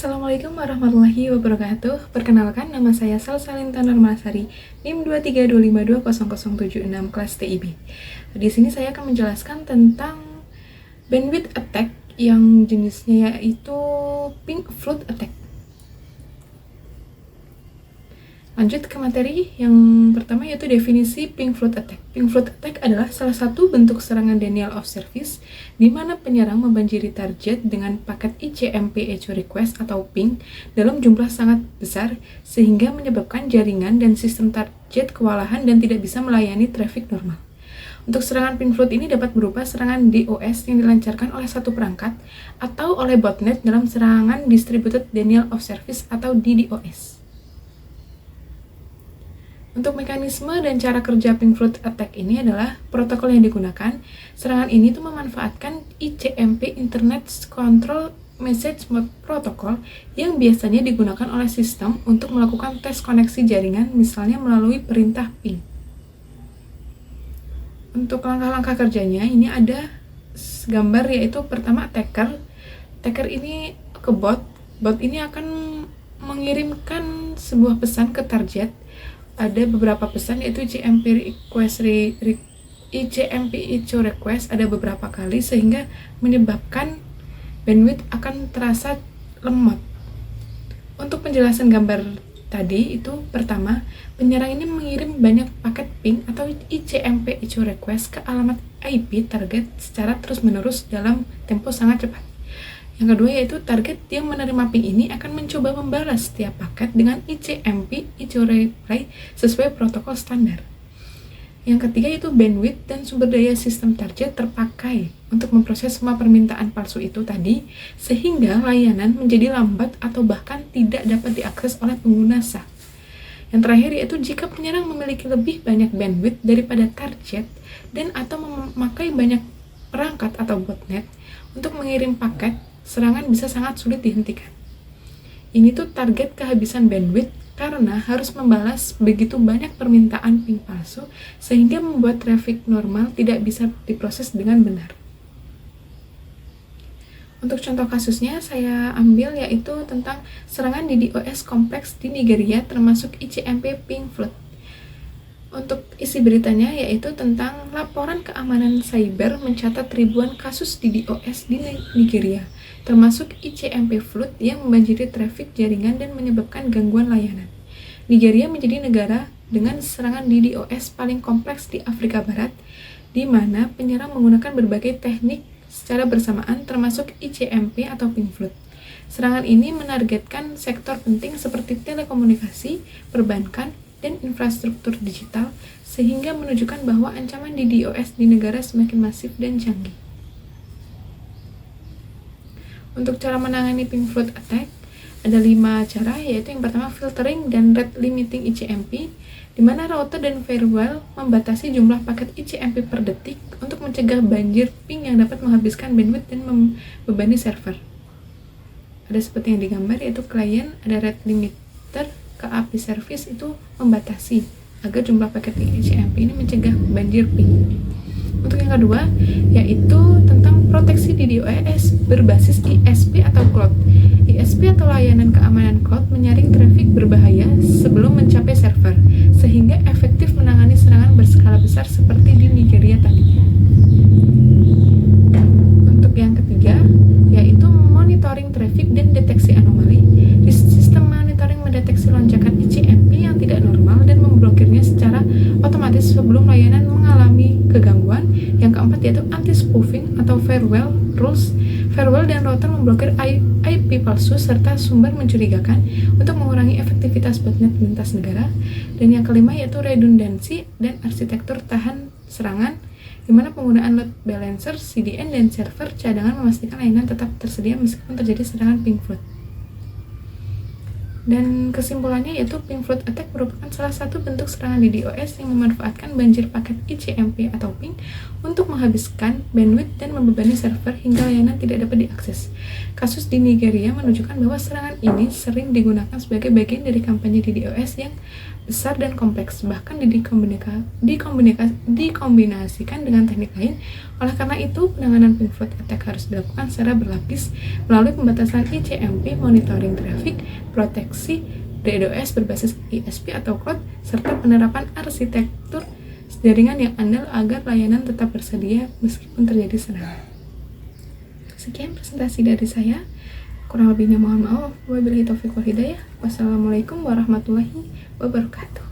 Assalamualaikum warahmatullahi wabarakatuh. Perkenalkan, nama saya Salsalinta Normasari, NIM 232520076 kelas TIB. Di sini saya akan menjelaskan tentang bandwidth attack yang jenisnya yaitu ping flood attack. Lanjut ke materi yang pertama, yaitu definisi ping flood attack. Ping flood attack adalah salah satu bentuk serangan denial of service di mana penyerang membanjiri target dengan paket ICMP echo request atau ping dalam jumlah sangat besar sehingga menyebabkan jaringan dan sistem target kewalahan dan tidak bisa melayani traffic normal. Untuk serangan ping flood ini dapat berupa serangan DOS yang dilancarkan oleh satu perangkat atau oleh botnet dalam serangan distributed denial of service atau DDoS. Untuk mekanisme dan cara kerja ping flood attack ini adalah protokol yang digunakan. Serangan ini tuh memanfaatkan ICMP Internet Control Message Mode Protocol yang biasanya digunakan oleh sistem untuk melakukan tes koneksi jaringan, misalnya melalui perintah ping. Untuk langkah-langkah kerjanya ini ada gambar, yaitu pertama attacker. Attacker ini ke bot. Bot ini akan mengirimkan sebuah pesan ke target. Ada beberapa pesan, yaitu ICMP echo request ada beberapa kali sehingga menyebabkan bandwidth akan terasa lemot. Untuk penjelasan gambar tadi itu, pertama, penyerang ini mengirim banyak paket ping atau ICMP echo request ke alamat IP target secara terus-menerus dalam tempo sangat cepat. Yang kedua, yaitu target yang menerima ping ini akan mencoba membalas setiap paket dengan ICMP echo reply sesuai protokol standar. Yang ketiga, yaitu bandwidth dan sumber daya sistem target terpakai untuk memproses semua permintaan palsu itu tadi, sehingga layanan menjadi lambat atau bahkan tidak dapat diakses oleh pengguna sah. Yang terakhir, yaitu jika penyerang memiliki lebih banyak bandwidth daripada target dan atau memakai banyak perangkat atau botnet untuk mengirim paket, serangan bisa sangat sulit dihentikan. Ini tuh target kehabisan bandwidth karena harus membalas begitu banyak permintaan ping palsu sehingga membuat traffic normal tidak bisa diproses dengan benar. Untuk contoh kasusnya saya ambil, yaitu tentang serangan DDoS kompleks di Nigeria termasuk ICMP ping flood. Untuk isi beritanya yaitu tentang laporan keamanan cyber mencatat ribuan kasus DDoS di Nigeria, termasuk ICMP flood yang membanjiri trafik jaringan dan menyebabkan gangguan layanan. Nigeria menjadi negara dengan serangan DDoS paling kompleks di Afrika Barat, di mana penyerang menggunakan berbagai teknik secara bersamaan termasuk ICMP atau ping flood. Serangan ini menargetkan sektor penting seperti telekomunikasi, perbankan, dan infrastruktur digital, sehingga menunjukkan bahwa ancaman DDoS di negara semakin masif dan canggih. Untuk cara menangani ping flood attack, ada 5 cara, yaitu yang pertama filtering dan rate limiting ICMP, di mana router dan firewall membatasi jumlah paket ICMP per detik untuk mencegah banjir ping yang dapat menghabiskan bandwidth dan membebani server. Ada seperti yang digambar, yaitu klien, ada rate limiter, ke API service itu membatasi agar jumlah paket ICMP ini mencegah banjir ping. Untuk yang kedua, yaitu tentang proteksi DDoS berbasis ISP atau cloud. ISP atau layanan keamanan cloud menyaring trafik berbahaya sebelum mencapai server, sehingga efektif menangani serangan berskala besar seperti di Nigeria tadi. Untuk yang ketiga, yaitu monitoring traffic dan deteksi anomali. Di sistem monitoring mendeteksi lonjakan ICMP yang tidak normal dan memblokirnya secara otomatis sebelum layanan mengalami kegangguan. Yang keempat, yaitu anti-spoofing atau firewall rules. Firewall dan router memblokir IP palsu serta sumber mencurigakan untuk mengurangi efektivitas botnet lintas negara. Dan yang kelima, yaitu redundansi dan arsitektur tahan serangan, di mana penggunaan load balancer, CDN, dan server cadangan memastikan layanan tetap tersedia meskipun terjadi serangan ping flood. Dan kesimpulannya, yaitu ping flood attack merupakan salah satu bentuk serangan DDoS yang memanfaatkan banjir paket ICMP atau ping untuk menghabiskan bandwidth dan membebani server hingga layanan tidak dapat diakses. Kasus di Nigeria menunjukkan bahwa serangan ini sering digunakan sebagai bagian dari kampanye DDoS yang besar dan kompleks, bahkan dikombinasikan dengan teknik lain. Oleh karena itu, penanganan pink flood attack harus dilakukan secara berlapis melalui pembatasan ICMP, monitoring traffic, proteksi DDoS berbasis ISP atau cloud, serta penerapan arsitektur jaringan yang andal agar layanan tetap bersedia meskipun terjadi serangan. Sekian presentasi dari saya. Kurang lebihnya mohon maaf. Wabillahi taufiq wal hidayah. Wassalamualaikum warahmatullahi wabarakatuh.